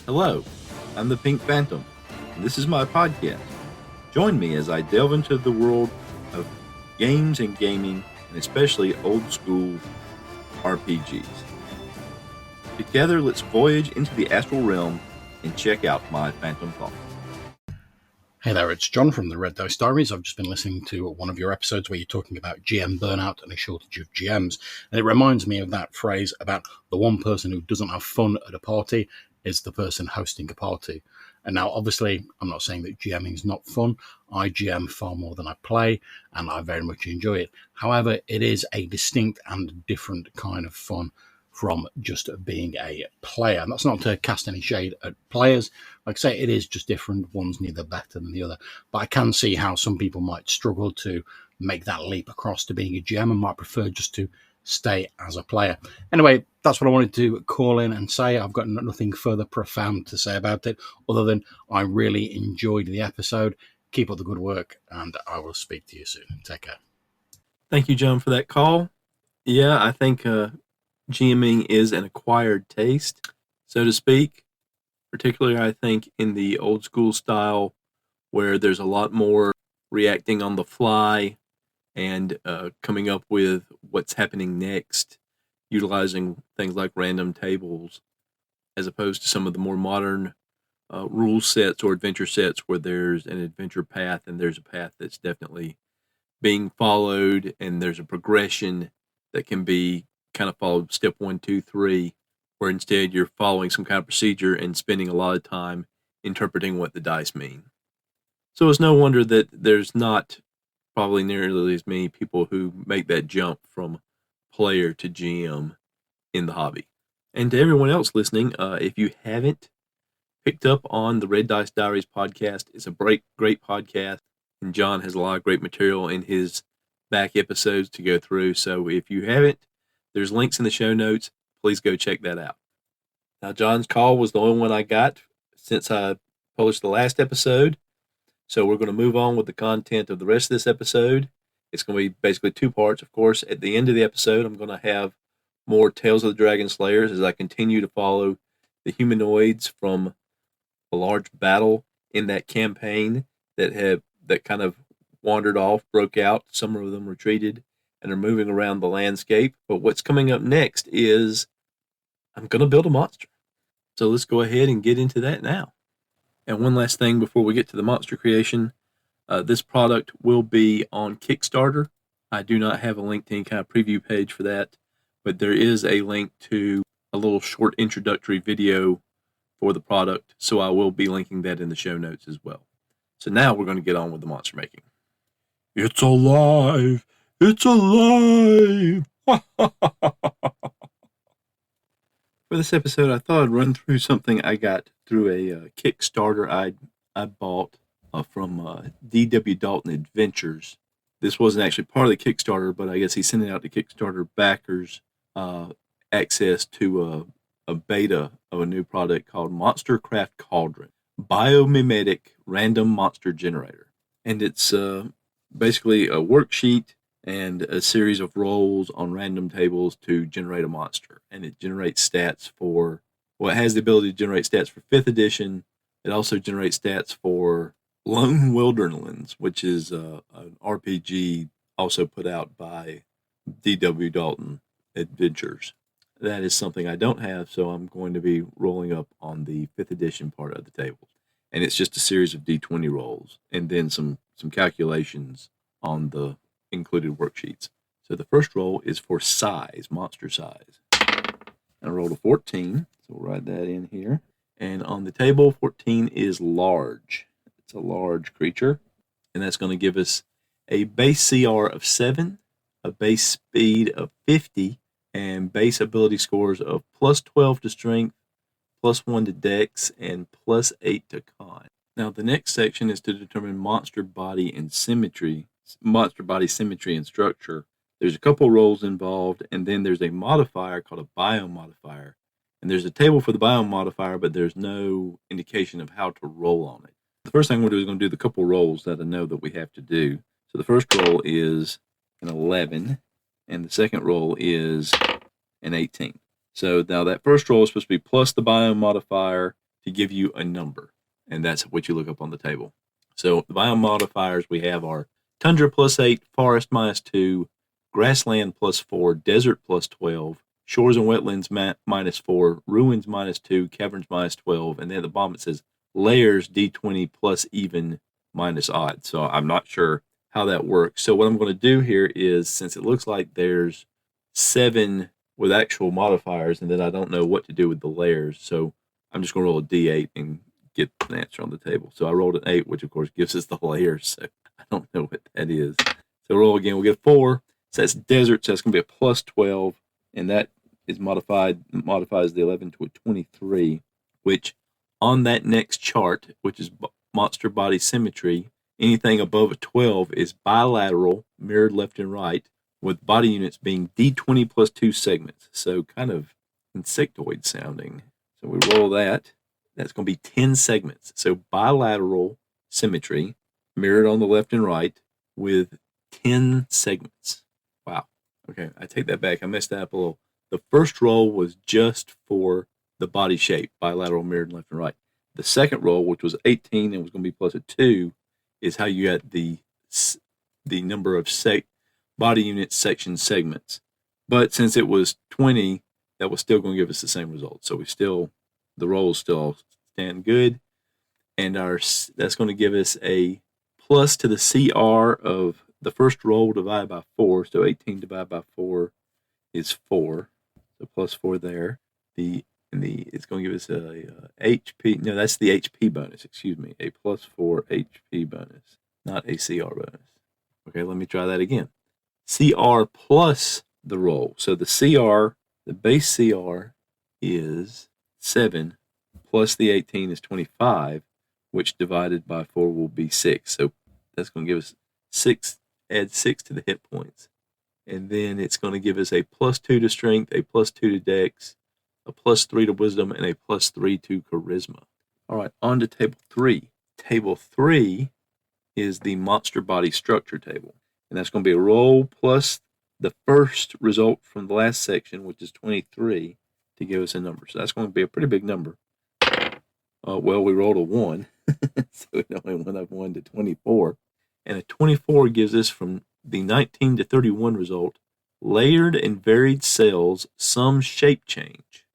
Hello, I'm the Pink Phantom, and this is my podcast. Join me as I delve into the world of games and gaming, and especially old school RPGs. Together, let's voyage into the astral realm and check out my Phantom thoughts. Hey there, it's John from the Red Dice Diaries. I've just been listening to one of your episodes where you're talking about GM burnout and a shortage of GMs. And it reminds me of that phrase about the one person who doesn't have fun at a party is the person hosting a party. And now, obviously, I'm not saying that GMing is not fun. I GM far more than I play, and I very much enjoy it. However, it is a distinct and different kind of fun from just being a player. And that's not to cast any shade at players. Like I say, it is just different. One's neither better than the other. But I can see how some people might struggle to make that leap across to being a GM and might prefer just to stay as a player. Anyway, that's what I wanted to call in and say. I've got nothing further profound to say about it, other than I really enjoyed the episode. Keep up the good work, and I will speak to you soon. Take care. Thank you, John, for that call. Yeah, I think GMing is an acquired taste, so to speak, particularly I think in the old school style where there's a lot more reacting on the fly and coming up with what's happening next, utilizing things like random tables, as opposed to some of the more modern rule sets or adventure sets where there's an adventure path and there's a path that's definitely being followed and there's a progression that can be kind of followed step 1, 2, 3, where instead you're following some kind of procedure and spending a lot of time interpreting what the dice mean. So it's no wonder that there's not probably nearly as many people who make that jump from player to GM in the hobby. And to everyone else listening, if you haven't picked up on the Red Dice Diaries podcast, it's a great podcast, and John has a lot of great material in his back episodes to go through. So if you haven't, there's links in the show notes. Please go check that out. Now, John's call was the only one I got since I published the last episode. So we're going to move on with the content of the rest of this episode. It's going to be basically 2 parts. Of course, at the end of the episode, I'm going to have more Tales of the Dragon Slayers as I continue to follow the humanoids from a large battle in that campaign that kind of wandered off, broke out. Some of them retreated and are moving around the landscape. But what's coming up next is I'm going to build a monster. So let's go ahead and get into that now. And one last thing before we get to the monster creation, this product will be on Kickstarter. I do not have a link to any kind of preview page for that, but there is a link to a little short introductory video for the product, so I will be linking that in the show notes as well. So now we're going to get on with the monster making. It's alive! It's alive! For this episode, I thought I'd run through something I got through a Kickstarter I bought from DWDalton Adventures. This wasn't actually part of the Kickstarter, but I guess he's sending out to Kickstarter backers access to a beta of a new product called MonsterCraft Cauldron, biomimetic random monster generator. And it's basically a worksheet and a series of rolls on random tables to generate a monster. And it generates stats for, well, it has the ability to generate stats for 5th edition. It also generates stats for Lone Wilderlands, which is an RPG also put out by DWDalton Adventures. That is something I don't have, so I'm going to be rolling up on the 5th edition part of the table. And it's just a series of D20 rolls and then some calculations on the included worksheets. So the first roll is for size, monster size. I rolled a 14, so we'll write that in here. And on the table, 14 is large. It's a large creature, and that's going to give us a base CR of 7, a base speed of 50, and base ability scores of plus 12 to strength, plus 1 to dex, and plus 8 to con. Now the next section is to determine monster body symmetry and structure. There's a couple rolls involved, and then there's a modifier called a biome modifier. And there's a table for the biome modifier, but there's no indication of how to roll on it. The first thing we're going to do is going to do the couple rolls that I know that we have to do. So the first roll is an 11, and the second roll is an 18. So now that first roll is supposed to be plus the biome modifier, to give you a number, and that's what you look up on the table. So the biome modifiers we have are tundra +8, forest -2, grassland +4, desert +12, shores and wetlands -4, ruins -2, caverns -12, and then at the bottom it says layers D20 plus even minus odd. So I'm not sure how that works. So what I'm going to do here is, since it looks like there's 7 with actual modifiers, and then I don't know what to do with the layers, so I'm just going to roll a D8 and get an answer on the table. So I rolled an 8, which of course gives us the layers, so I don't know what that is. So roll again, we'll get 4. So that's desert, so that's going to be a +12, and that is modifies the 11 to a 23, which on that next chart, which is monster body symmetry, anything above a 12 is bilateral, mirrored left and right, with body units being D20 plus 2 segments. So kind of insectoid sounding. So we roll that. That's going to be 10 segments. So bilateral symmetry, mirrored on the left and right, with 10 segments. Wow. Okay, I take that back. I messed that up a little. The first roll was just for the body shape, bilateral, mirrored left and right. The second roll, which was 18 and was going to be plus a 2, is how you got the number of body units, section segments. But since it was 20, that was still going to give us the same result. So the rolls still stand good. And that's going to give us a plus to the CR of the first roll divided by 4. So 18 divided by 4 is 4. So plus 4 there. It's going to give us a HP. No, that's the HP bonus. Excuse me. A +4 HP bonus, not a CR bonus. Okay, let me try that again. CR plus the roll. So the base CR is 7 plus the 18 is 25, which divided by 4 will be 6. So that's going to give us 6, add 6 to the hit points. And then it's going to give us a +2 to strength, a +2 to dex, a +3 to wisdom, and a +3 to charisma. All right, on to table 3. Table 3 is the monster body structure table. And that's going to be a roll plus the first result from the last section, which is 23, to give us a number. So that's going to be a pretty big number. Well, we rolled a 1, so it only went up 1 to 24. And a 24 gives us, from the 19 to 31 result, layered and varied cells, some shape change.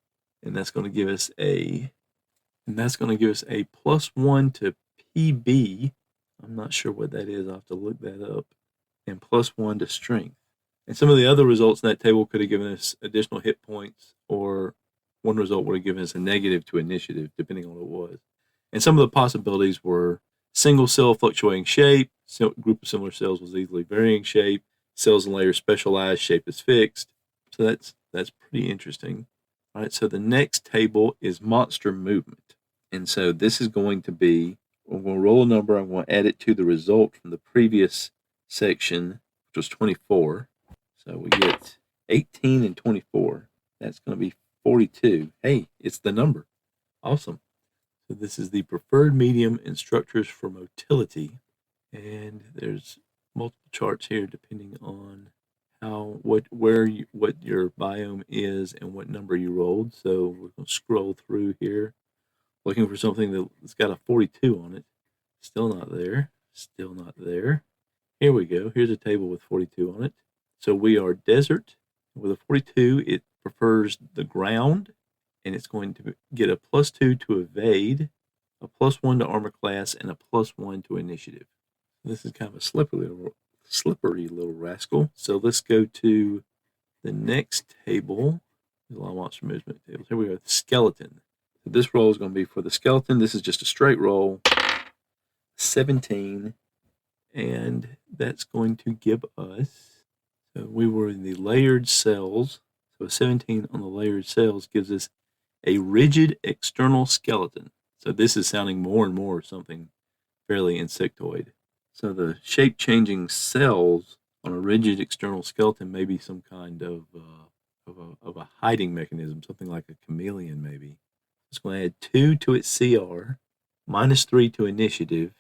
And that's going to give us a +1 to PB. I'm not sure what that is. I'll have to look that up. And +1 to strength. And some of the other results in that table could have given us additional hit points, or one result would have given us a negative to initiative, depending on what it was. And some of the possibilities were single cell fluctuating shape, group of similar cells with easily varying shape, cells and layers specialized, shape is fixed. So that's pretty interesting. All right, so the next table is monster movement. And so this is going to be, we're going to roll a number, I'm going to add it to the result from the previous section, which was 24. So we get 18 and 24. That's going to be 42. Hey, it's the number. Awesome. So this is the preferred medium in structures for motility. And there's multiple charts here depending on what your biome is and what number you rolled. So we're going to scroll through here, looking for something that's got a 42 on it. Still not there. Still not there. Here we go. Here's a table with 42 on it. So we are desert. With a 42, it prefers the ground, and it's going to get a +2 to evade, a +1 to armor class, and a +1 to initiative. This is kind of a slippery little rascal. So let's go to the next table. There's a lot of monster movement tables. Here we go. The skeleton. So this roll is going to be for the skeleton. This is just a straight roll. 17. And that's going to give us, so we were in the layered cells. So a 17 on the layered cells gives us a rigid external skeleton. So this is sounding more and more something fairly insectoid. So the shape-changing cells on a rigid external skeleton may be some kind of a hiding mechanism, something like a chameleon maybe. It's going to add 2 to its CR, -3 to initiative,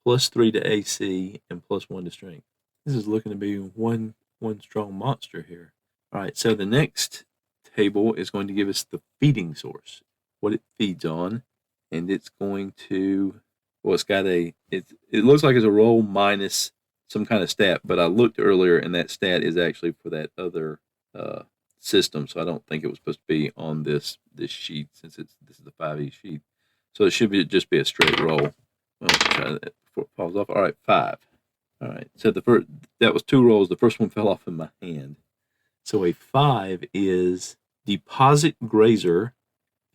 +3 to AC, and +1 to strength. This is looking to be one strong monster here. All right, so the next table is going to give us the feeding source, what it feeds on. and it's going to, well, it looks like it's a roll minus some kind of stat, but I looked earlier and that stat is actually for that other system, so I don't think it was supposed to be on this sheet since this is the 5e sheet. So it should just be a straight roll. Well, let's try that before it falls off. All right, 5. All right, so that was 2 rolls. The first one fell off in my hand. So a 5 is deposit grazer,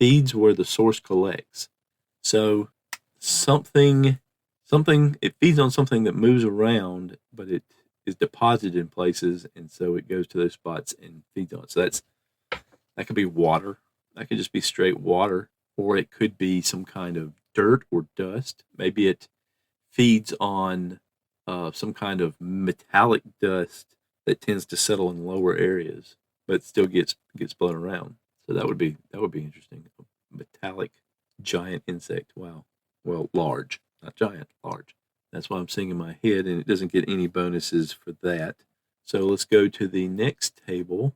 feeds where the source collects. So something it feeds on something that moves around, but it is deposited in places, and so it goes to those spots and feeds on it. So that could be water. That could just be straight water, or it could be some kind of dirt or dust. Maybe it feeds on some kind of metallic dust that tends to settle in lower areas, but still gets blown around. So that would be interesting. A metallic giant insect. Wow. Well, large, not giant, large. That's what I'm seeing in my head, and it doesn't get any bonuses for that. So let's go to the next table,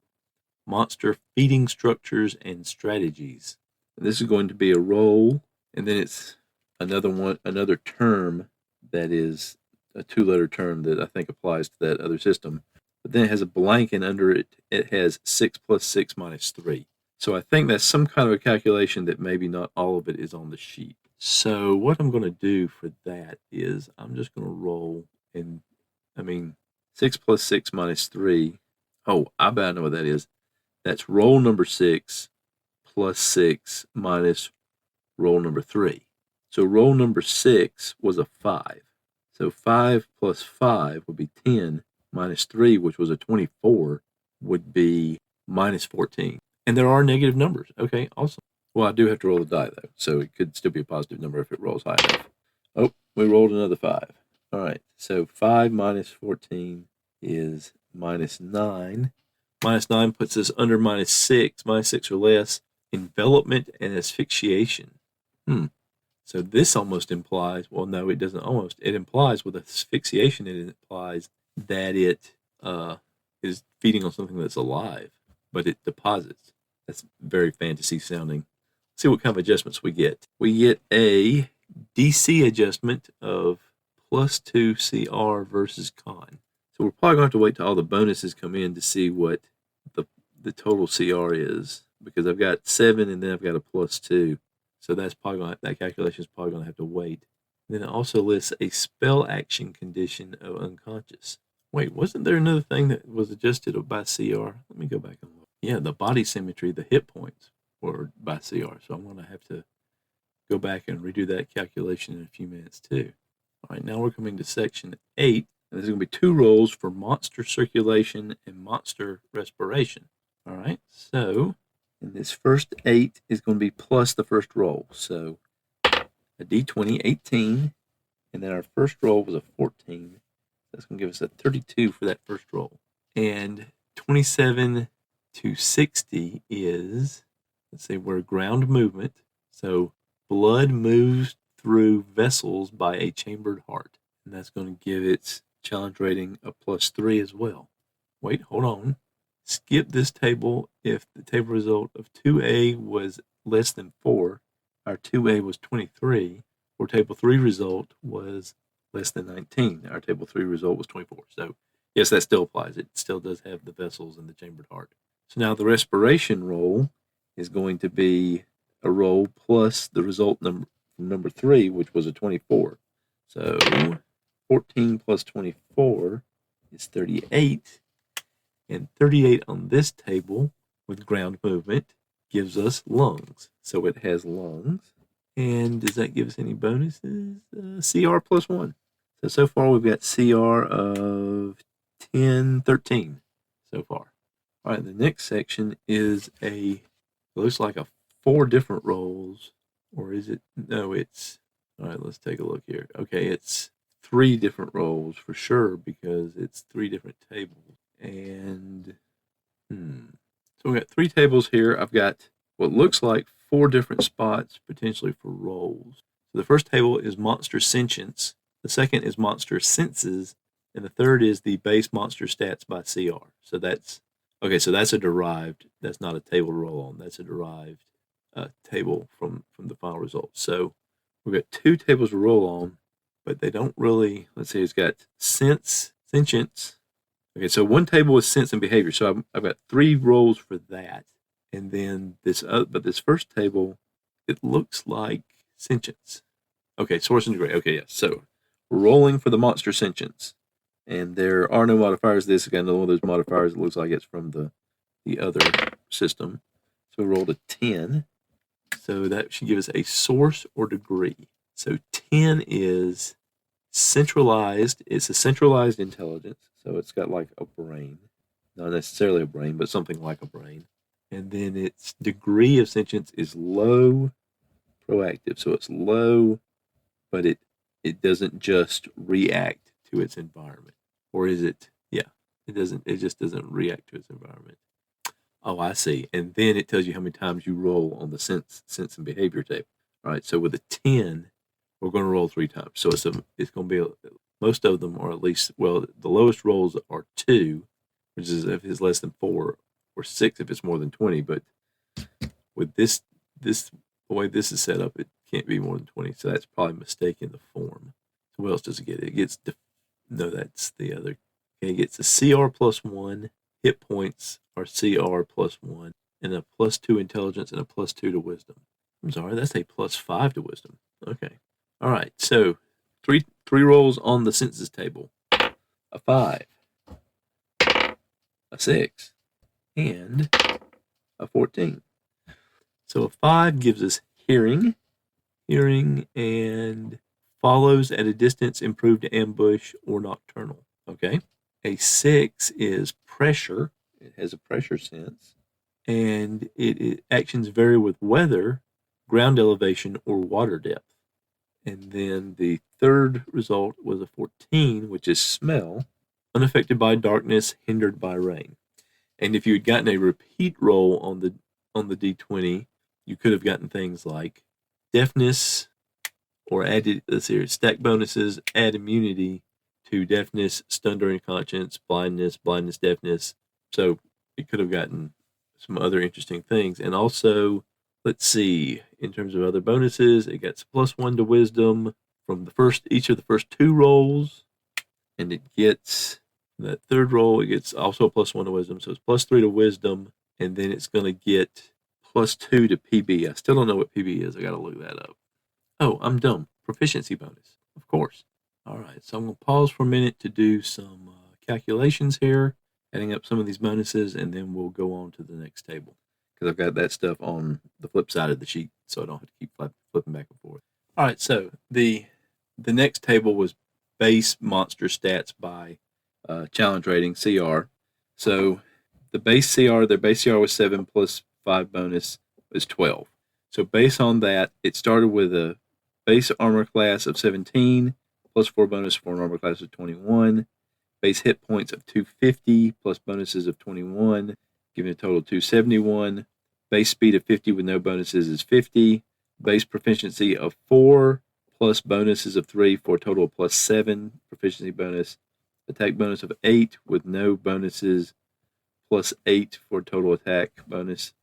monster feeding structures and strategies. And this is going to be a roll, and then it's another term that is a 2-letter term that I think applies to that other system. But then it has a blank, and under it, it has 6 plus 6 minus 3. So I think that's some kind of a calculation that maybe not all of it is on the sheet. So what I'm going to do for that is I'm just going to roll, and 6 plus 6 minus 3. Oh, I bet I know what that is. That's roll number 6 plus 6 minus roll number 3. So roll number 6 was a 5. So 5 plus 5 would be 10, minus 3, which was a 24, would be minus 14. And there are negative numbers. Okay, awesome. Well, I do have to roll the die, though, so it could still be a positive number if it rolls high enough. Oh, we rolled another 5. All right, so 5 minus 14 is minus 9. Minus 9 puts us under minus 6, minus 6 or less, envelopment and asphyxiation. So this almost implies, well, no, it doesn't almost. It implies with asphyxiation, it implies that it is feeding on something that's alive, but it deposits. That's very fantasy sounding. Let's see what kind of adjustments we get. We get a DC adjustment of plus 2 CR versus con. So we're probably going to have to wait till all the bonuses come in to see what the total CR is, because I've got 7 and then I've got a plus 2. So that calculation is probably going to have to wait. Then it also lists a spell action condition of unconscious. Wait, wasn't there another thing that was adjusted by CR? Let me go back and look. Yeah, the body symmetry, the hit points were by CR. So I'm going to have to go back and redo that calculation in a few minutes too. All right, now we're coming to section 8. And there's going to be 2 rolls for monster circulation and monster respiration. All right, so and this first 8 is going to be plus the first roll. So a D20, 18. And then our first roll was a 14. That's going to give us a 32 for that first roll. And 27 to 60 is, let's say, we're ground movement. So blood moves through vessels by a chambered heart. And that's going to give its challenge rating a plus 3 as well. Wait, hold on. Skip this table if the table result of 2A was less than 4. Our 2A was 23. Or table 3 result was less than 19. Our table 3 result was 24. So yes, that still applies. It still does have the vessels and the chambered heart. So now the respiration roll is going to be a roll plus the result number 3, which was a 24. So 14 plus 24 is 38. And 38 on this table with ground movement gives us lungs. So it has lungs. And does that give us any bonuses? CR plus 1. So far we've got CR of 10, 13 so far. All right, the next section is looks like 4 different rolls. Or is it? No, it's, all right, let's take a look here. Okay, it's 3 different rolls for sure because it's 3 different tables. And so we got 3 tables here. I've got what looks like 4 different spots potentially for rolls. So the first table is monster sentience. The second is monster senses, and the third is the base monster stats by CR. So that's a derived. That's not a table to roll on. That's a derived table from the final result. So we've got 2 tables to roll on, but they don't really. Let's see, it's got sense, sentience. Okay, so 1 table is sense and behavior. So I've got 3 rolls for that, and then but this first table, it looks like sentience. Okay, source and degree. Okay, yeah. So we're rolling for the monster sentience, and there are no modifiers. This is another one of those modifiers. It looks like it's from the other system. So we rolled a 10. So that should give us a source or degree. So 10 is centralized. It's a centralized intelligence. So it's got like a brain. Not necessarily a brain, but something like a brain. And then its degree of sentience is low proactive. So it's low, but it doesn't just react to its environment. Or is it? Yeah, it doesn't. It just doesn't react to its environment. Oh, I see. And then it tells you how many times you roll on the sense and behavior table. All right. So with a 10, we're going to roll 3 times. So it's going to be most of them, or at least, well, the lowest rolls are 2, which is if it's less than 4, or 6 if it's more than 20. But with this the way this is set up, it can't be more than 20. So that's probably a mistake in the form. So what else does it get? It gets no, that's the other. Okay, it gets a CR plus 1. Hit points are CR plus 1, and a plus 2 intelligence, and a plus 2 to wisdom. I'm sorry, that's a plus 5 to wisdom. Okay. All right. So three rolls on the senses table: a 5, a 6, and a 14. So a 5 gives us hearing, and follows at a distance, improved to ambush or nocturnal. Okay. A 6 is pressure. It has a pressure sense, and it actions vary with weather, ground elevation, or water depth. And then the third result was a 14, which is smell, unaffected by darkness, hindered by rain. And if you had gotten a repeat roll on the D20, you could have gotten things like deafness, or added, let's see here, stack bonuses, add immunity to deafness, stun during conscience, blindness, deafness. So it could have gotten some other interesting things. And also, let's see, in terms of other bonuses, it gets plus 1 to wisdom from each of the first 2 rolls. And it gets that third roll, it gets also a plus 1 to wisdom. So it's plus 3 to wisdom. And then it's going to get plus 2 to PB. I still don't know what PB is. I got to look that up. Oh, I'm dumb. Proficiency bonus, of course. All right, so I'm going to pause for a minute to do some calculations here, adding up some of these bonuses, and then we'll go on to the next table, because I've got that stuff on the flip side of the sheet, so I don't have to keep flipping back and forth. All right, so the next table was base monster stats by challenge rating, CR. So their base CR was 7 plus 5 bonus is 12. So based on that, it started with a base armor class of 17, plus 4 bonus for an armor class of 21, base hit points of 250, plus bonuses of 21, giving a total of 271, base speed of 50 with no bonuses is 50, base proficiency of 4, plus bonuses of 3 for a total of plus 7 proficiency bonus, attack bonus of 8 with no bonuses, plus 8 for total attack bonus,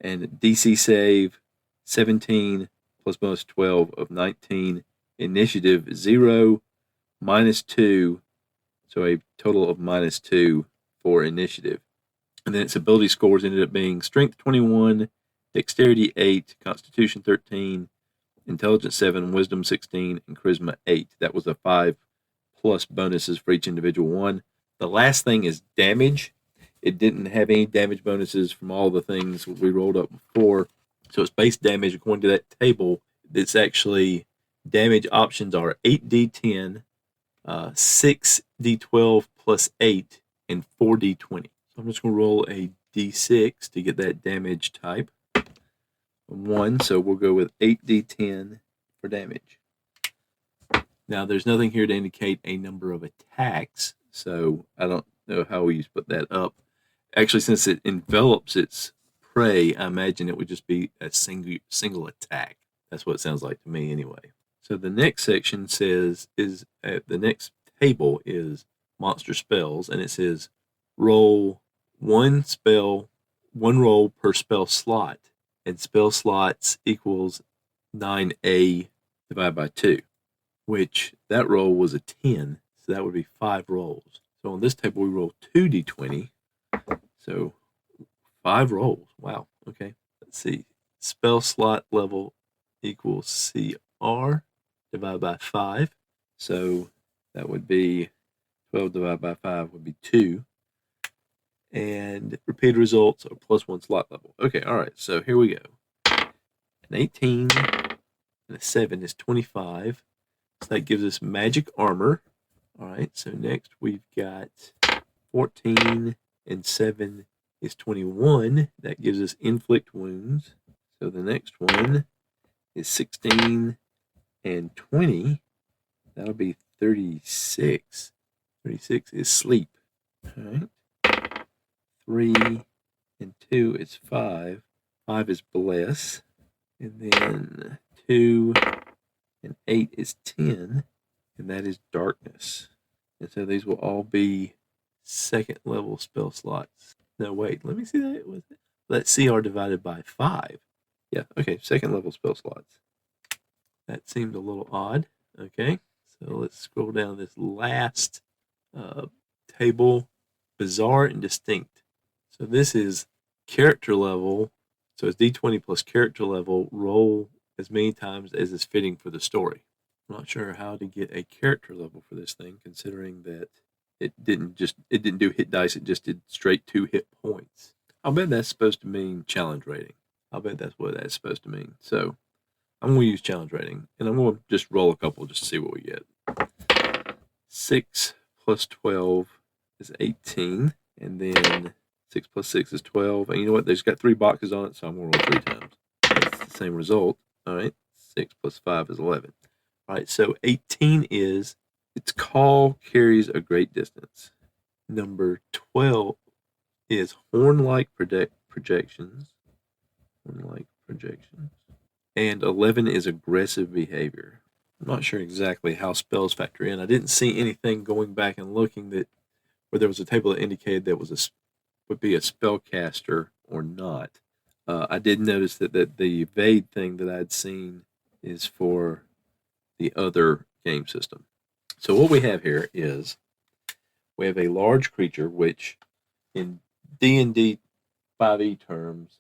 and DC save 17 plus bonus 12 of 19, initiative 0, minus 2, so a total of minus 2 for initiative. And then its ability scores ended up being strength 21, dexterity 8, constitution 13, intelligence 7, wisdom 16, and charisma 8. That was a 5 plus bonuses for each individual one. The last thing is damage. It didn't have any damage bonuses from all the things we rolled up before. So its base damage, according to that table, it's actually damage options are 8d10, 6d12 plus 8, and 4d20. So I'm just going to roll a d6 to get that damage type. 1, so we'll go with 8d10 for damage. Now, there's nothing here to indicate a number of attacks, so I don't know how we put that up. Actually, since it envelops its prey, I imagine it would just be a single attack. That's what it sounds like to me anyway. So the next section the next table is monster spells, and it says roll one roll per spell slot and spell slots equals 9A divided by 2, which that roll was a 10, so that would be 5 rolls. So on this table, we roll 2d20, so 5 rolls. Wow, okay. Let's see. Spell slot level equals CR divided by 5, so that would be 12 divided by 5 would be 2. And repeated results are +1 slot level. Okay, all right, so here we go. An 18 and a 7 is 25. So that gives us magic armor. All right, so next we've got 14 and 7 is 21. That gives us inflict wounds. So the next one is 16 and 20. That'll be 36. 36 is sleep. All right. 3 and 2 is 5. 5 is bless. And then 2 and 8 is 10. And that is darkness. And so these will all be second level spell slots. No, wait, let me see that. Was it? Let's CR divided by 5. Yeah, okay, second level spell slots. That seemed a little odd. Okay, so let's scroll down this last table. Bizarre and distinct. So this is character level. So it's D20 plus character level. Roll as many times as is fitting for the story. I'm not sure how to get a character level for this thing, considering that it didn't do hit dice, it just did straight 2 hit points. I'll bet that's supposed to mean challenge rating. I'll bet that's what that's supposed to mean. So I'm going to use challenge rating, and I'm going to just roll a couple just to see what we get. 6 plus 12 is 18, and then 6 plus 6 is 12. And you know what? There's got 3 boxes on it, so I'm going to roll 3 times. That's the same result. All right, 6 plus 5 is 11. All right, so 18 is its call carries a great distance. Number 12 is horn-like projections. Horn-like projections. And 11 is aggressive behavior. I'm not sure exactly how spells factor in. I didn't see anything going back and looking that where there was a table that indicated that would be a spellcaster or not. I did notice that the evade thing that I'd seen is for the other game system. So what we have here is we have a large creature, which in D&D 5e terms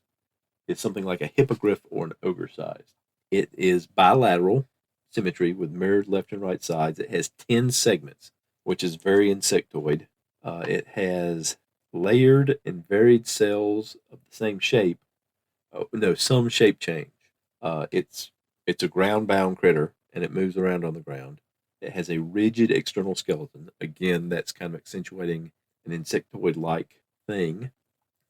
is something like a hippogriff or an ogre size. It is bilateral symmetry with mirrored left and right sides. It has 10 segments, which is very insectoid. It has layered and varied cells of the same shape. Some shape change. It's a ground-bound critter, and it moves around on the ground. It has a rigid external skeleton. Again, that's kind of accentuating an insectoid-like thing.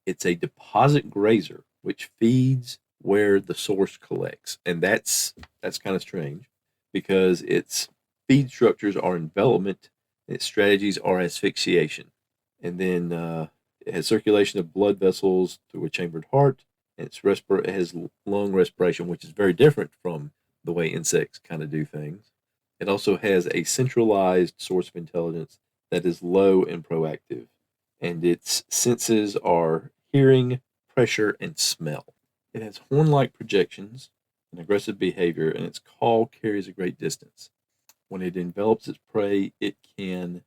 It's a deposit grazer, which feeds where the source collects. And that's kind of strange because its feed structures are envelopment, and its strategies are asphyxiation. And then it has circulation of blood vessels through a chambered heart, and it has lung respiration, which is very different from the way insects kind of do things. It also has a centralized source of intelligence that is low and proactive, and its senses are hearing, pressure, and smell. It has horn-like projections and aggressive behavior, and its call carries a great distance. When it envelops its prey, it can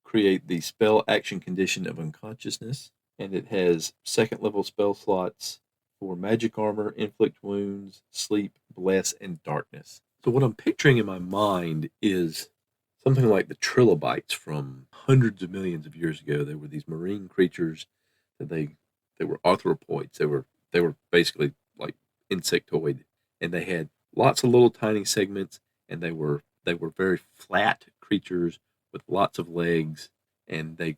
create the spell action condition of unconsciousness, and it has second-level spell slots for magic armor, inflict wounds, sleep, bless, and darkness. So what I'm picturing in my mind is something like the trilobites from hundreds of millions of years ago. They were these marine creatures that they were arthropods. They were basically like insectoid, and they had lots of little tiny segments, and they were very flat creatures with lots of legs, and they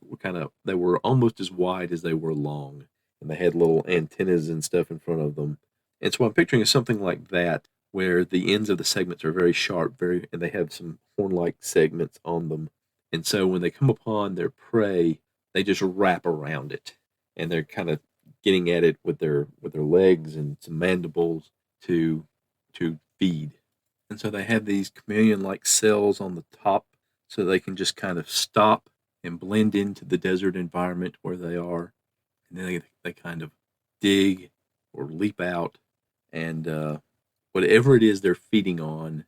were almost as wide as they were long, and they had little antennas and stuff in front of them. And so what I'm picturing is something like that, where the ends of the segments are very sharp, and they have some horn-like segments on them. And so when they come upon their prey, they just wrap around it, and they're kind of getting at it with their legs and some mandibles to feed. And so they have these chameleon-like cells on the top, so they can just kind of stop and blend into the desert environment where they are, and then they kind of dig or leap out, and whatever it is they're feeding on,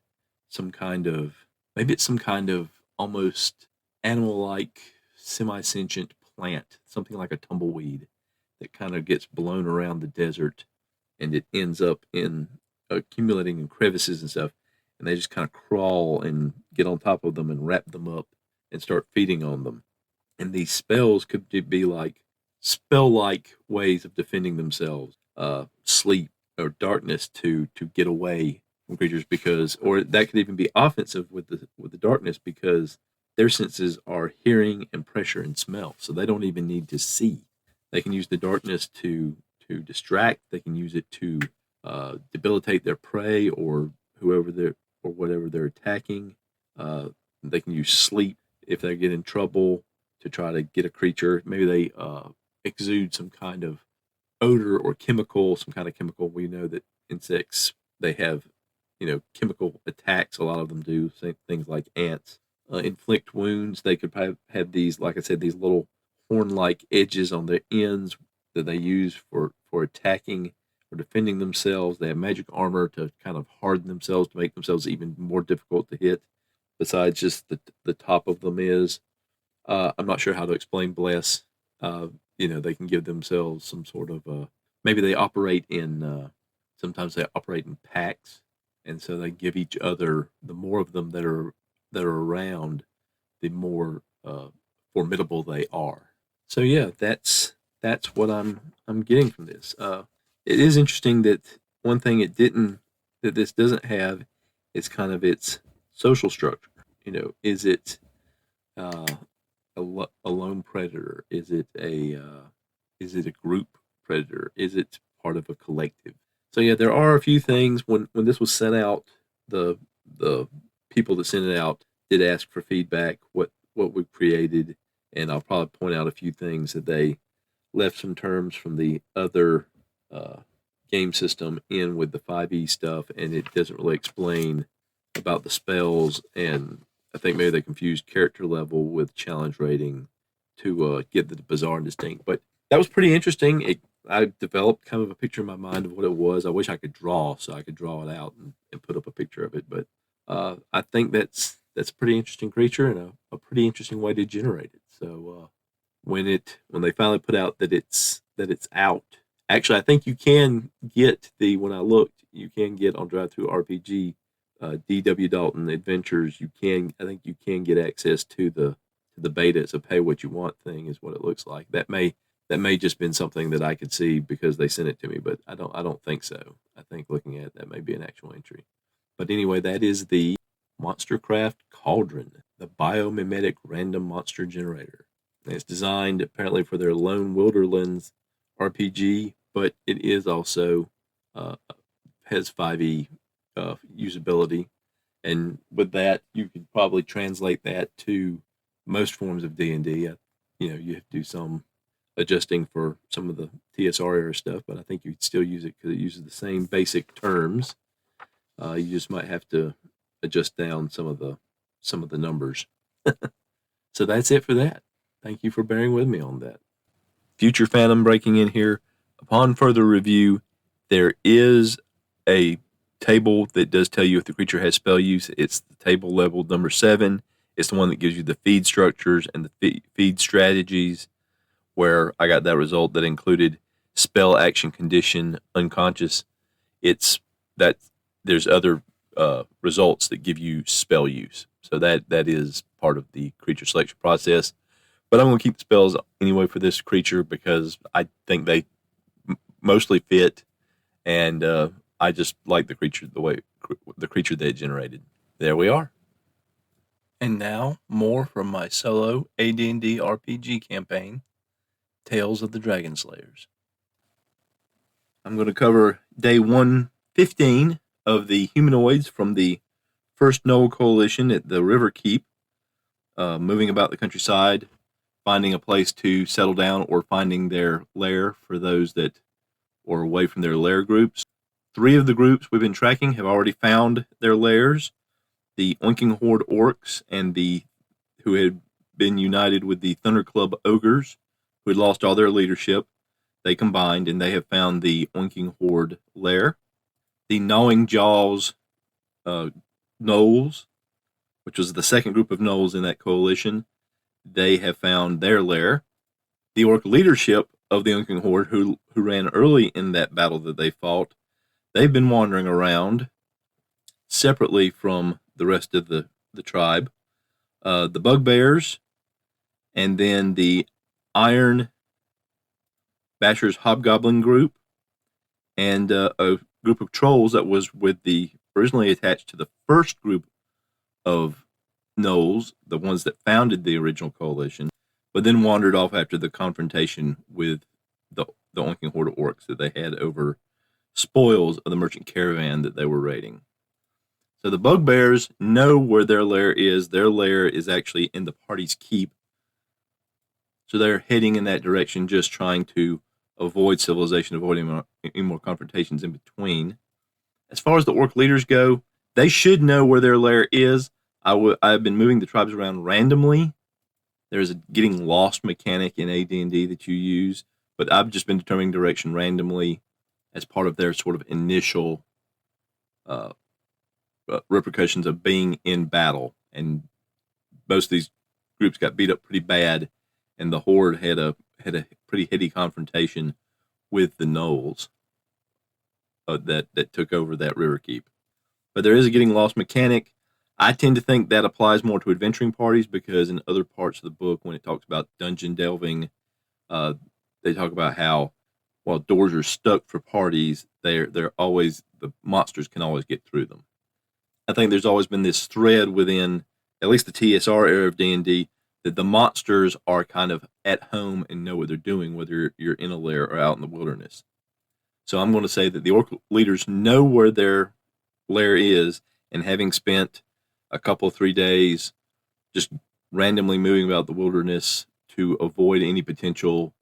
maybe it's some kind of almost animal-like, semi-sentient plant, something like a tumbleweed that kind of gets blown around the desert, and it ends up in accumulating in crevices and stuff, and they just kind of crawl and get on top of them and wrap them up and start feeding on them. And these spells could be like spell-like ways of defending themselves, sleep or darkness to get away from creatures, because, or that could even be offensive with the darkness, because their senses are hearing and pressure and smell, so they don't even need to see. They can use the darkness to distract. They can use it to debilitate their prey or whatever they're attacking. They can use sleep if they get in trouble to try to get a creature. Maybe they exude some kind of odor or chemical, some kind of chemical. We know that insects, they have, chemical attacks. A lot of them do. Same things like ants. Inflict wounds. They could have these, like I said, these little horn-like edges on their ends that they use for attacking or defending themselves. They have magic armor to kind of harden themselves, to make themselves even more difficult to hit, besides just the top of them is. I'm not sure how to explain bless. They can give themselves some sort of maybe they operate in sometimes they operate in packs, and so they give each other, the more of them that are around, the more formidable they are. So yeah, that's what I'm getting from this. It is interesting that one thing that this doesn't have is kind of its social structure. Is it uh, a lone predator? Is it a group predator? Is it part of a collective? So yeah, there are a few things. When this was sent out, the people that sent it out did ask for feedback, what we created, and I'll probably point out a few things that they left some terms from the other game system in with the 5e stuff, and it doesn't really explain about the spells, and I think maybe they confused character level with challenge rating to get the bizarre and distinct. But that was pretty interesting. I developed kind of a picture in my mind of what it was. I wish I could draw, so I could draw it out and put up a picture of it. But I think that's a pretty interesting creature and a pretty interesting way to generate it. So when they finally put out that it's out, actually I think you can get when I looked, you can get on Drive Through RPG, DWDalton Adventures. I think you can get access to the beta. It's a pay what you want thing, is what it looks like. That may just been something that I could see because they sent it to me, but I don't think so. I think looking at it, that may be an actual entry. But anyway, that is the MonsterCraft Cauldron, the biomimetic random monster generator. And it's designed apparently for their Lone Wilderlands RPG, but it is also has 5e usability, and with that, you could probably translate that to most forms of D&D. You have to do some adjusting for some of the TSR era stuff, but I think you'd still use it because it uses the same basic terms. You just might have to adjust down some of the numbers. So that's it for that. Thank you for bearing with me on that. Future Phantom breaking in here. Upon further review, there is a table that does tell you if the creature has spell use. It's the table labeled number 7. It's the one that gives you the feed structures and the feed strategies, where I got that result that included spell, action, condition, unconscious. It's that there's other results that give you spell use. So that is part of the creature selection process. But I'm going to keep the spells anyway for this creature because I think they mostly fit, and I just like the creature the creature they generated. There we are. And now more from my solo AD&D RPG campaign, Tales of the Dragon Slayers. I'm going to cover day 115 of the humanoids from the First Knoll Coalition at the River Keep, moving about the countryside, finding a place to settle down or finding their lair for those that are away from their lair groups. 3 of the groups we've been tracking have already found their lairs. The Oinking Horde Orcs and who had been united with the Thunder Club Ogres, who had lost all their leadership. they combined and they have found the Oinking Horde lair. The Gnawing Jaws gnolls, which was the second group of gnolls in that coalition, they have found their lair. The orc leadership of the Oinking Horde, who ran early in that battle that they fought, they've been wandering around separately from the rest of the tribe. The Bugbears, and then the Iron Basher's Hobgoblin group, and a group of trolls that was originally attached to the first group of gnolls, the ones that founded the original coalition, but then wandered off after the confrontation with the Oinking Horde orcs that they had over spoils of the merchant caravan that they were raiding. So the Bugbears know where their lair is. Their lair is actually in the party's keep. So they're heading in that direction, just trying to avoid civilization, avoiding any more confrontations in between. As far as the orc leaders go, they should know where their lair is. I've been moving the tribes around randomly. There's a getting lost mechanic in AD&D that you use, but I've just been determining direction randomly as part of their sort of initial repercussions of being in battle. And most of these groups got beat up pretty bad, and the Horde had a pretty heady confrontation with the gnolls that took over that river keep. But there is a getting lost mechanic. I tend to think that applies more to adventuring parties, because in other parts of the book, when it talks about dungeon delving, they talk about how while doors are stuck for parties, they're always, the monsters can always get through them. I think there's always been this thread within at least the TSR era of D&D that the monsters are kind of at home and know what they're doing, whether you're in a lair or out in the wilderness. So I'm going to say that the orc leaders know where their lair is, and having spent a couple, 3 days just randomly moving about the wilderness to avoid any potential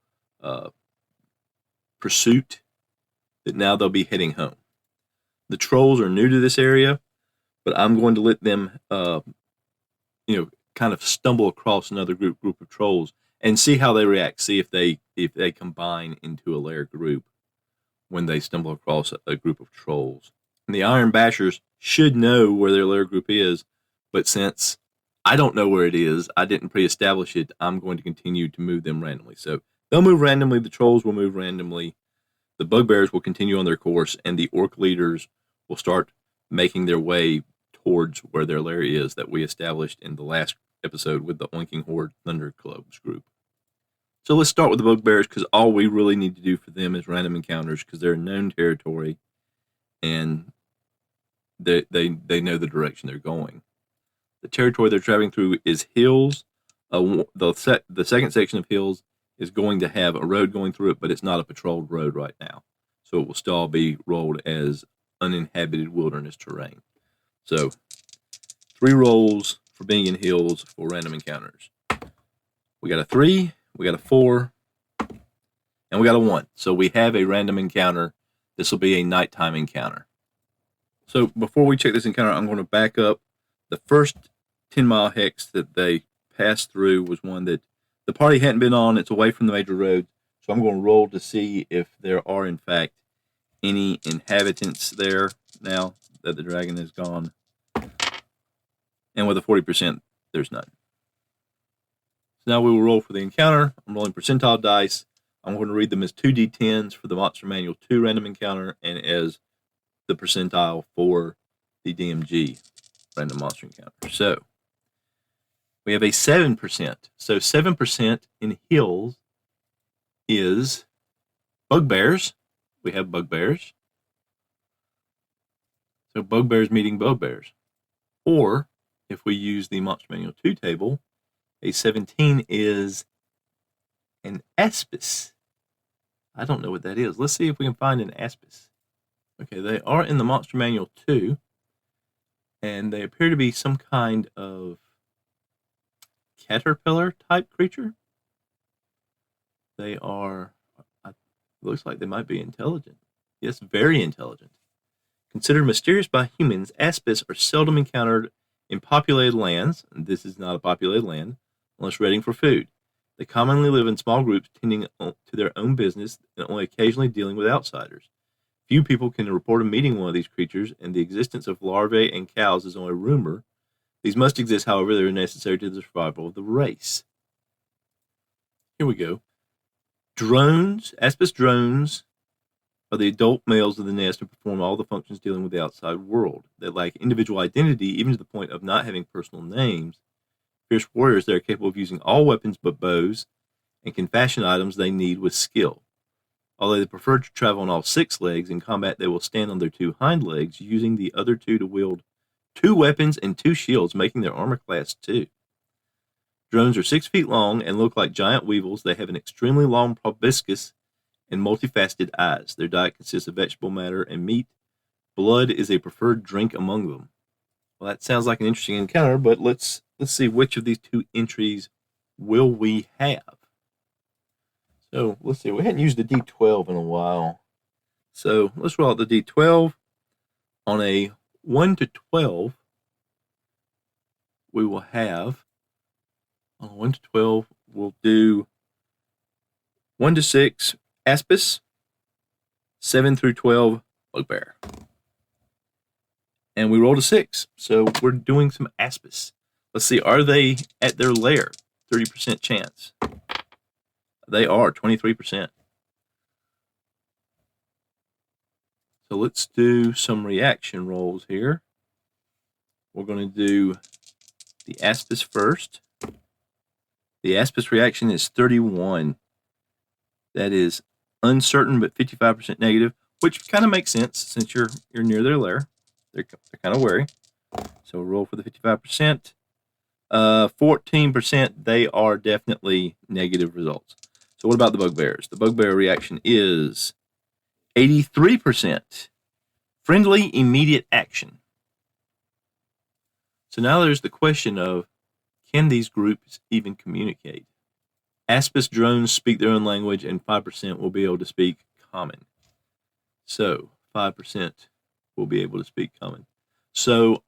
pursuit, that now they'll be heading home. The trolls are new to this area, but I'm going to let them, kind of stumble across another group of trolls and see how they react. See if they combine into a lair group when they stumble across a group of trolls. And the Iron Bashers should know where their lair group is, but since I don't know where it is, I didn't pre-establish it, I'm going to continue to move them randomly. So they'll move randomly, the trolls will move randomly, the Bugbears will continue on their course, and the orc leaders will start making their way towards where their lair is that we established in the last episode with the Oinking Horde Thunderclubs group. So let's start with the Bugbears, because all we really need to do for them is random encounters, because they're known territory and they know the direction they're going. The territory they're traveling through is hills. The second section of hills is going to have a road going through it, but it's not a patrolled road right now. So it will still be rolled as uninhabited wilderness terrain. So 3 rolls for being in hills for random encounters. We got a 3, we got a 4, and we got a 1. So we have a random encounter. This will be a nighttime encounter. So before we check this encounter, I'm going to back up. The first 10-mile hex that they passed through was one that the party hadn't been on. It's away from the major roads. So I'm going to roll to see if there are, in fact, any inhabitants there now that the dragon is gone. And with a 40%, there's none. So now we will roll for the encounter. I'm rolling percentile dice. I'm going to read them as 2d10s for the Monster Manual 2 random encounter, and as the percentile for the DMG random monster encounter. So we have a 7%. So 7% in hills is Bugbears. We have Bugbears. So Bugbears meeting Bugbears. Or if we use the Monster Manual 2 table, a 17 is an Aspis. I don't know what that is. Let's see if we can find an Aspis. Okay, they are in the Monster Manual 2, and they appear to be some kind of caterpillar type creature. They are, it looks like they might be intelligent. Yes, very intelligent. Considered mysterious by humans, Aspis are seldom encountered in populated lands, and this is not a populated land, unless raiding for food. They commonly live in small groups, tending to their own business and only occasionally dealing with outsiders. Few people can report a meeting one of these creatures, and the existence of larvae and cows is only a rumor. These must exist, however, they are necessary to the survival of the race. Here we go. Drones, Aspis drones, are the adult males of the nest and perform all the functions dealing with the outside world. They lack individual identity, even to the point of not having personal names. Fierce warriors, they are capable of using all weapons but bows, and can fashion items they need with skill. Although they prefer to travel on all 6 legs, in combat they will stand on their 2 hind legs, using the other 2 to wield 2 weapons and 2 shields, making their armor class 2. Drones are 6 feet long and look like giant weevils. They have an extremely long proboscis and multifaceted eyes. Their diet consists of vegetable matter and meat. Blood is a preferred drink among them. Well, that sounds like an interesting encounter, but let's see which of these 2 entries will we have. So let's see. We hadn't used the D12 in a while. So let's roll out the D12. On a 1 to 12, we will have, on 1 to 12, we'll do 1 to 6, Aspis, 7 through 12, Bugbear. And we rolled a 6, so we're doing some Aspis. Let's see, are they at their lair? 30% chance. They are, 23%. So let's do some reaction rolls here. We're going to do the Aspis first. The Aspis reaction is 31. That is uncertain but 55% negative, which kind of makes sense since you're near their lair. They're kind of wary. So we'll roll for the 55%. 14%, they are definitely negative results. So what about the bugbears? The bugbear reaction is 83%. Friendly, immediate action. So now there's the question of, can these groups even communicate? Aspis drones speak their own language, and 5% will be able to speak common. So 5% will be able to speak common. So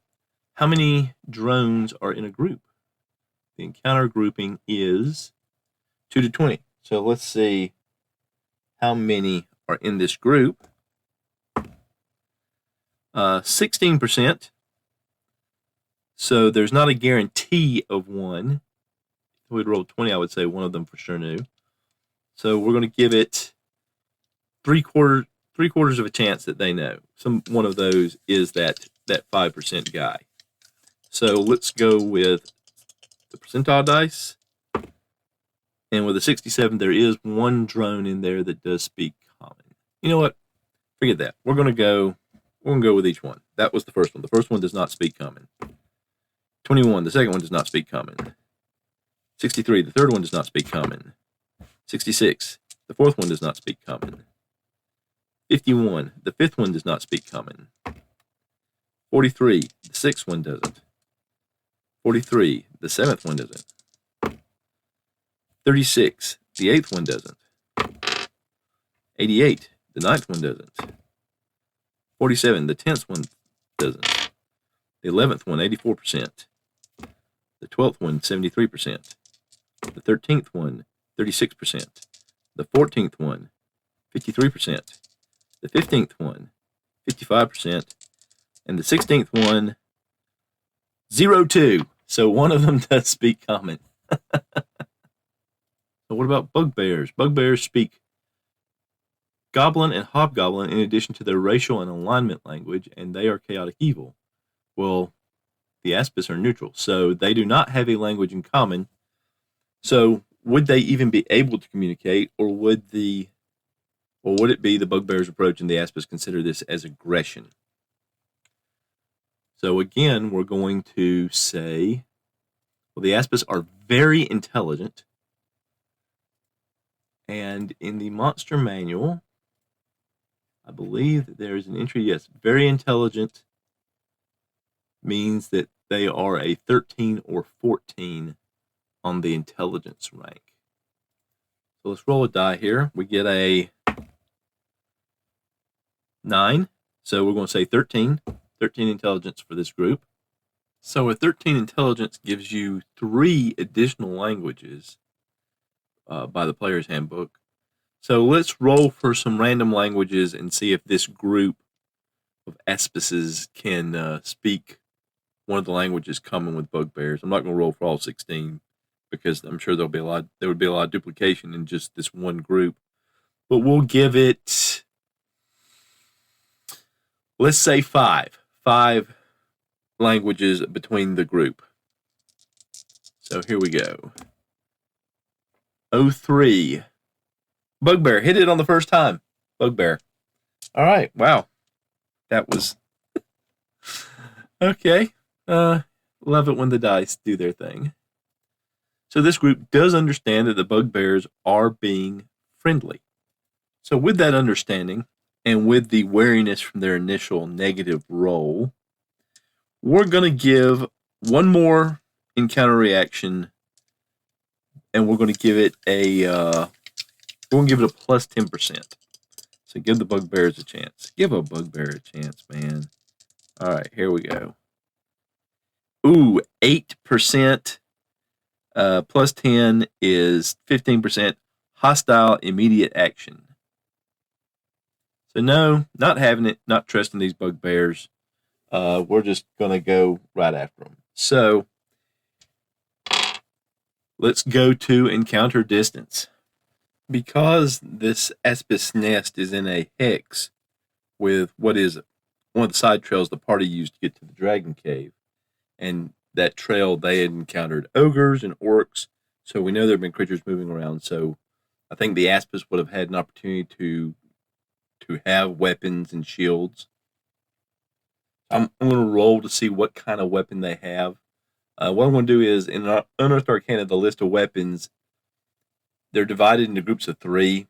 how many drones are in a group? The encounter grouping is 2 to 20. So let's see how many are in this group. 16%. So there's not a guarantee of one. If we'd roll 20, I would say one of them for sure knew. So we're going to give it three quarters of a chance that they know. One of those is that 5% guy. So let's go with the percentile dice. And with a 67, there is one drone in there that does speak common. You know what? Forget that. We're going to go with each one. That was the first one. The first one does not speak common. 21, the second one does not speak common. 63, the third one does not speak common. 66, the fourth one does not speak common. 51, the fifth one does not speak common. 43, the sixth one doesn't. 43, the seventh one doesn't. 36, the eighth one doesn't. 88, the ninth one doesn't. 47, the 10th one doesn't. The 11th one, 84%. The 12th one, 73%. The 13th one, 36%. The 14th one, 53%. The 15th one, 55%. And the 16th one, 02. So one of them does speak common. So what about bugbears? Bugbears speak Goblin and Hobgoblin in addition to their racial and alignment language, and they are chaotic evil. Well, the Aspis are neutral, so they do not have a language in common. So would they even be able to communicate, or would it be the bugbear's approach and the Aspis consider this as aggression? So again, we're going to say, well, the Aspis are very intelligent. And in the monster manual, I believe that there is an entry, yes, very intelligent means that they are a 13 or 14 on the intelligence rank. So let's roll a die here. We get a 9. So we're going to say 13. 13 intelligence for this group. So a 13 intelligence gives you 3 additional languages. by the player's handbook. So let's roll for some random languages and see if this group of aspices can speak one of the languages common with bugbears. I'm not going to roll for all 16 because I'm sure there would be a lot of duplication in just this one group. But we'll give it, let's say 5 languages between the group. So here we go. 03. Bugbear. Hit it on the first time. Bugbear. All right. Wow. That was okay. Love it when the dice do their thing. So this group does understand that the bugbears are being friendly. So with that understanding and with the wariness from their initial negative roll, we're going to give one more encounter reaction, and we're going to give it a plus 10%. So give the bugbears a chance. Give a bugbear a chance, man. All right, here we go. Ooh, 8%. Plus 10 is 15%. Hostile immediate action. So no, not having it, not trusting these bugbears. We're just going to go right after them. So let's go to encounter distance. Because this Aspis nest is in a hex with what is one of the side trails the party used to get to the dragon cave, and that trail they had encountered ogres and orcs, so we know there have been creatures moving around. So I think the Aspis would have had an opportunity to have weapons and shields. I'm going to roll to see what kind of weapon they have. What I'm going to do is, in Unearthed Arcana, the list of weapons, they're divided into groups of 3,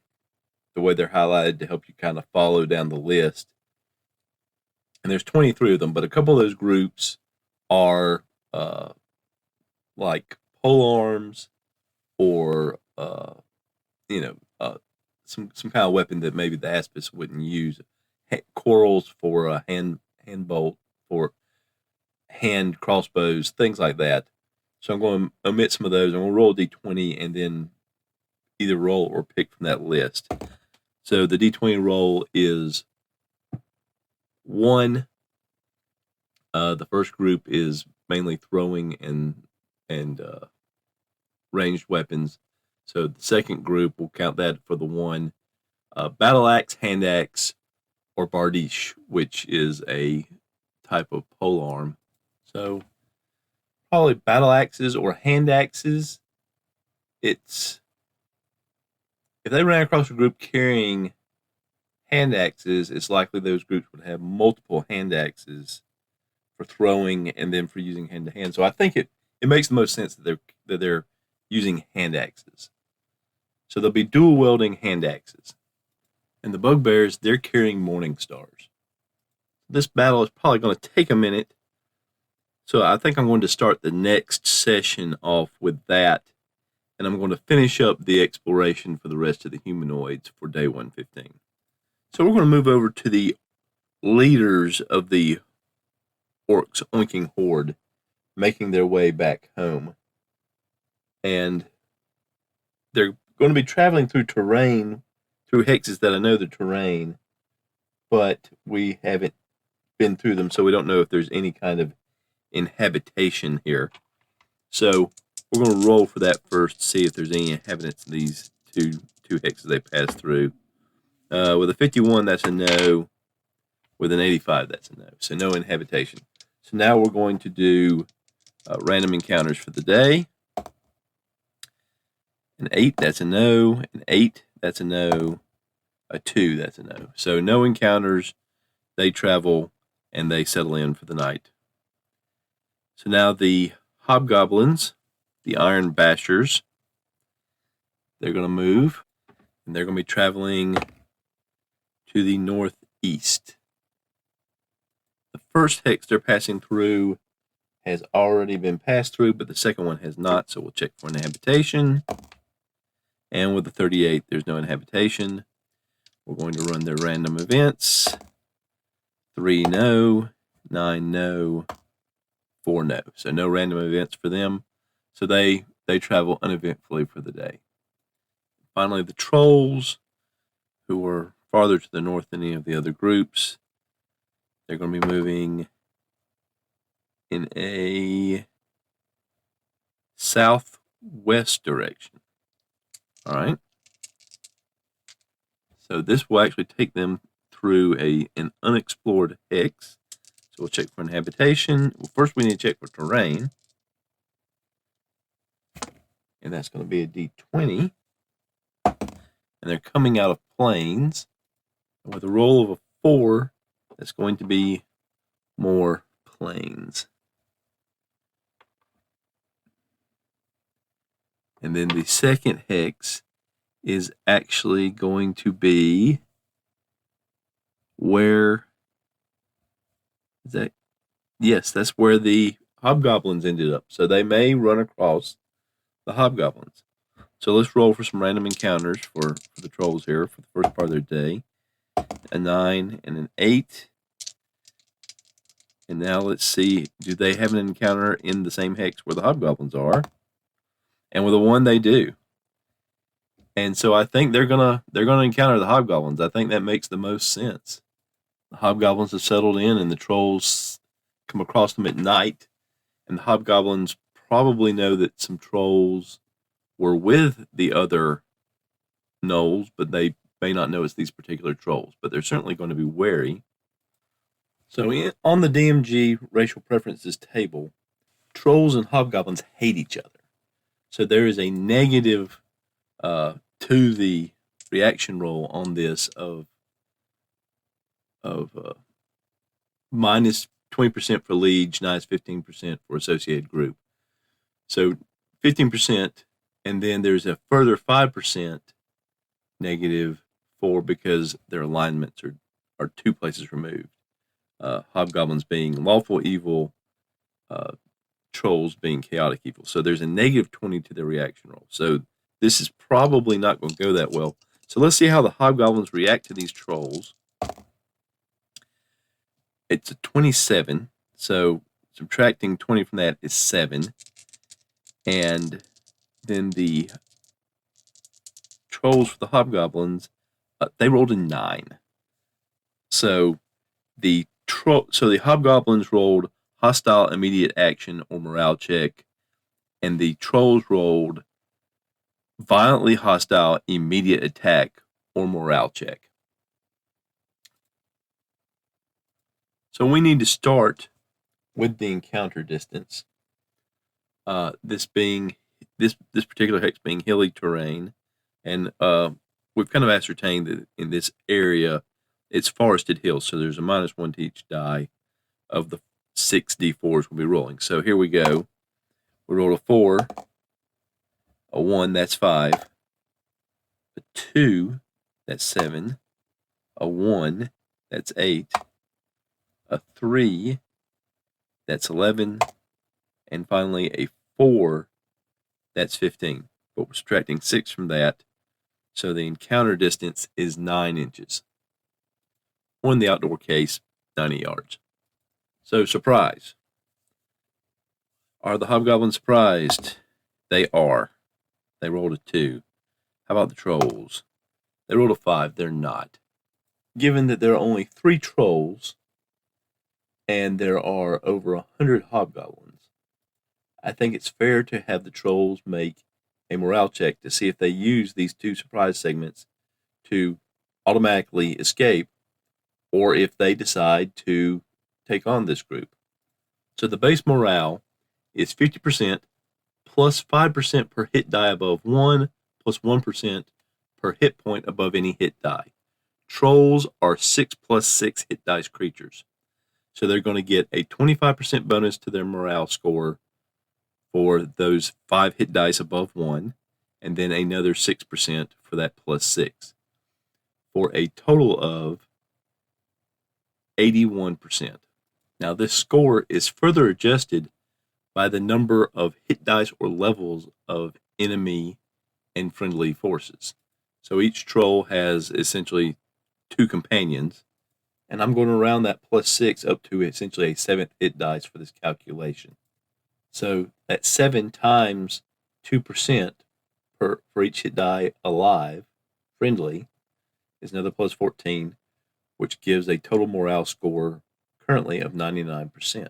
the way they're highlighted to help you kind of follow down the list. And there's 23 of them, but a couple of those groups are like polearms or some kind of weapon that maybe the Aspis wouldn't use. Corals for a hand bolt, for hand crossbows, things like that. So I'm going to omit some of those. I'm going to roll a d20 and then either roll or pick from that list. So the d20 roll is 1. The first group is mainly throwing and ranged weapons. So the second group, we'll count that for the 1. Battle axe, hand axe, or bardiche, which is a type of polearm. So probably battle axes or hand axes. If they ran across a group carrying hand axes, it's likely those groups would have multiple hand axes for throwing and then for using hand to hand. So I think it makes the most sense that they're using hand axes. So they'll be dual wielding hand axes. And the bugbears, they're carrying morning stars. This battle is probably going to take a minute. So I think I'm going to start the next session off with that. And I'm going to finish up the exploration for the rest of the humanoids for day 115. So we're going to move over to the leaders of the orcs oinking horde, making their way back home. And they're going to be traveling through terrain, through hexes that I know the terrain, but we haven't been through them, so we don't know if there's any kind of inhabitation here. So we're going to roll for that first to see if there's any inhabitants in these two hexes they pass through. With a 51, that's a no. With an 85, that's a no. So no inhabitation. So now we're going to do random encounters for the day. An 8, that's a no. An 8, that's a no. A 2, that's a no. So no encounters. They travel and they settle in for the night. So now the hobgoblins, the iron bashers, they're going to move, and they're going to be traveling to the northeast. The first hex they're passing through has already been passed through, but the second one has not, so we'll check for an inhabitation. And with the 38, there's no inhabitation. We're going to run their random events. 3 no, 9 no, 4 no. So no random events for them. So they travel uneventfully for the day. finally, the trolls, who are farther to the north than any of the other groups. They're going to be moving in a southwest direction. All right. So this will actually take them through an unexplored hex. So we'll check for inhabitation. Well, first we need to check for terrain. And that's going to be a D20. And they're coming out of plains. And with a roll of a 4, that's going to be more plains. And then the second hex is actually going to be where is that? Yes, that's where the hobgoblins ended up. So they may run across the hobgoblins. So let's roll for some random encounters for the trolls here for the first part of their day. A 9 and an 8. And now let's see, do they have an encounter in the same hex where the hobgoblins are? And with a 1, they do. And so I think they're gonna encounter the hobgoblins. I think that makes the most sense. The hobgoblins have settled in, and the trolls come across them at night. And the hobgoblins probably know that some trolls were with the other gnolls, but they may not know it's these particular trolls. But they're certainly going to be wary. So on the DMG racial preferences table, trolls and hobgoblins hate each other. So there is a negative to the reaction roll on this of minus 20% for liege, minus 15% for associated group. So 15%, and then there's a further 5% negative for because their alignments are 2 places removed. Hobgoblins being lawful evil, trolls being chaotic evil. So there's a negative 20 to the reaction roll. So this is probably not going to go that well. So let's see how the hobgoblins react to these trolls. It's a 27. So subtracting 20 from that is 7. And then the trolls for the hobgoblins, they rolled a 9. So the hobgoblins rolled hostile immediate action or morale check, and the trolls rolled violently hostile immediate attack or morale check. So we need to start with the encounter distance. This particular hex being hilly terrain, and we've kind of ascertained that in this area it's forested hills, so there's a -1 to each die of the 6 D4s we'll be rolling. So here we go. We roll a 4, a 1, that's 5, a 2, that's 7, a 1, that's 8, a 3, that's 11, and finally a 4, that's 15. But we're subtracting 6 from that, so the encounter distance is 9 inches. Or in the outdoor case, 90 yards. So, surprise. Are the hobgoblins surprised? They are. They rolled a 2. How about the trolls? They rolled a 5. They're not. Given that there are only 3 trolls and there are over 100 hobgoblins, I think it's fair to have the trolls make a morale check to see if they use these 2 surprise segments to automatically escape, or if they decide to take on this group. So the base morale is 50% plus 5% per hit die above 1 plus 1% per hit point above any hit die. Trolls are 6 plus 6 hit dice creatures. So they're going to get a 25% bonus to their morale score for those 5 hit dice above 1, and then another 6% for that plus 6, for a total of 81%. Now this score is further adjusted by the number of hit dice or levels of enemy and friendly forces. So each troll has essentially 2 companions, and I'm going to round that plus 6 up to essentially a 7th hit dice for this calculation. So that's 7 times 2% for each hit die alive, friendly, is another plus 14, which gives a total morale score currently of 99%.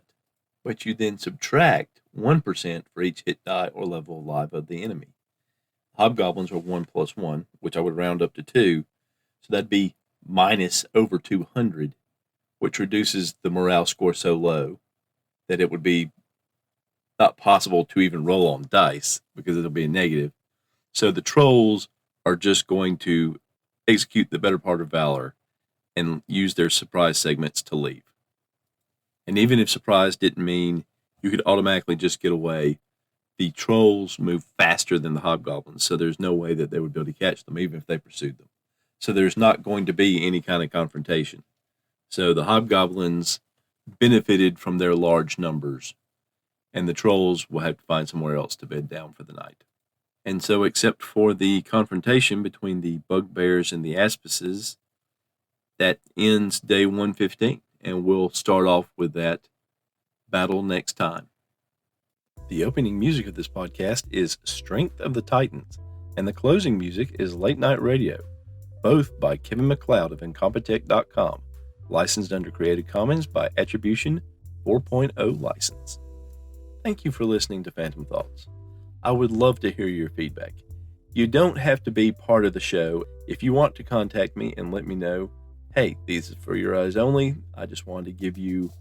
But you then subtract 1% for each hit die or level alive of the enemy. Hobgoblins are 1 plus 1, which I would round up to 2, so that'd be minus over 200, which reduces the morale score so low that it would be not possible to even roll on dice because it'll be a negative. So the trolls are just going to execute the better part of valor and use their surprise segments to leave. And even if surprise didn't mean you could automatically just get away, the trolls move faster than the hobgoblins, so there's no way that they would be able to catch them even if they pursued them. So there's not going to be any kind of confrontation. So the hobgoblins benefited from their large numbers, and the trolls will have to find somewhere else to bed down for the night. And so, except for the confrontation between the bugbears and the aspices, that ends day 115, and we'll start off with that battle next time. The opening music of this podcast is Strength of the Titans, and the closing music is Late Night Radio, both by Kevin MacLeod of Incompetech.com, licensed under Creative Commons by Attribution 4.0 license. Thank you for listening to Phantom Thoughts. I would love to hear your feedback. You don't have to be part of the show. If you want to contact me and let me know, hey, these are for your eyes only. I just wanted to give you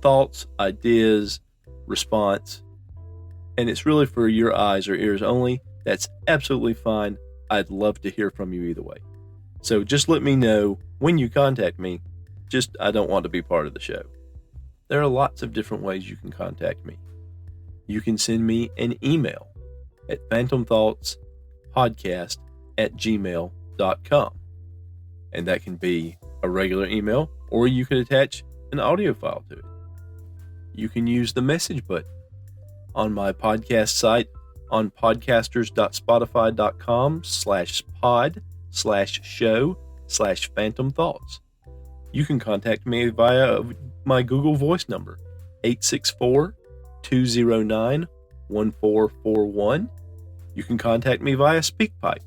thoughts, ideas, response, and it's really for your eyes or ears only. That's absolutely fine. I'd love to hear from you either way. So just let me know when you contact me. Just, I don't want to be part of the show. There are lots of different ways you can contact me. You can send me an email at phantomthoughtspodcast@gmail.com. And that can be a regular email, or you can attach an audio file to it. You can use the message button on my podcast site on podcasters.spotify.com/pod/show/phantom thoughts. You can contact me via my Google Voice number, 864-209-1441. You can contact me via SpeakPipe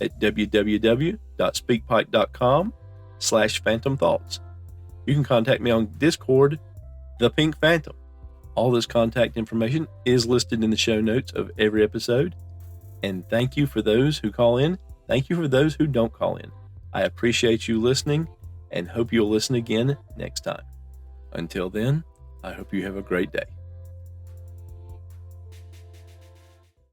at www.speakpipe.com/phantom thoughts. You can contact me on Discord, The Pink Phantom. All this contact information is listed in the show notes of every episode. And thank you for those who call in. Thank you for those who don't call in. I appreciate you listening and hope you'll listen again next time. Until then, I hope you have a great day.